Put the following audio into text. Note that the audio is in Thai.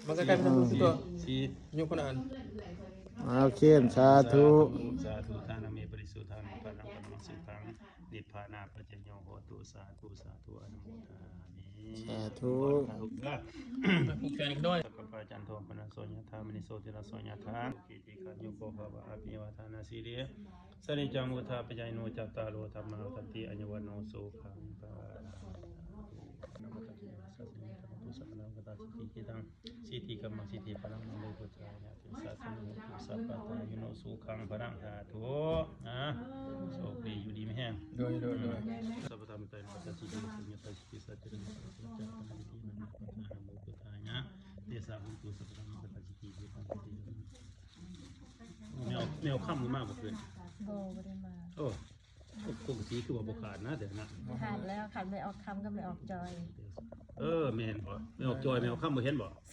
มันก็กลายเป็นตัวยุคคนอ่านเอาเขียนสาธุสาธุทานามิปริสุทธานุปานังปรมังสุขังนิพพานาปัจจโยโหตุสาธุสาธุอนุโมทามิ สาธุ ผูกแขนกันด้วย สัพพะจันโทปนะโสยธามณิโสติระโสยธากิติขันโยโกภวะอภิวาทานาสีเรสริจังวุธาปยายโนจัตตารโลธรรมาทัตติอัญญวันโนสุขังปะนโมตัสสะสัสสิตุสัพพะนังกตัสสิกิตังสิทธิกัมมังสิทธิพลังมังเลกุจายะติสัสสิโนตุสัพพะตายโนสุขังพลังสาธุนะโชคดีอยู่ดีไม่แห้ง โดยสัพพะธรรมไตรโลกสิจิสัญญาตัสสิสัจจิริสัจจะตัมมิตินันปัฏฐานโมกุตายะเดชะหุตุสัพพะธรรมตัสสิกิตังติแนวค่ำมากกว่าเพื่อน โบไม่ได้มา โอ้ปกติคือว่าบขาดนะเดี๋ยวนะ ขาดแล้วขาดไม่ออกคำก็ไม่ออกจอย แม่นบ่ไม่ออกจอยไม่ออกค่ำบ่เห็นบ่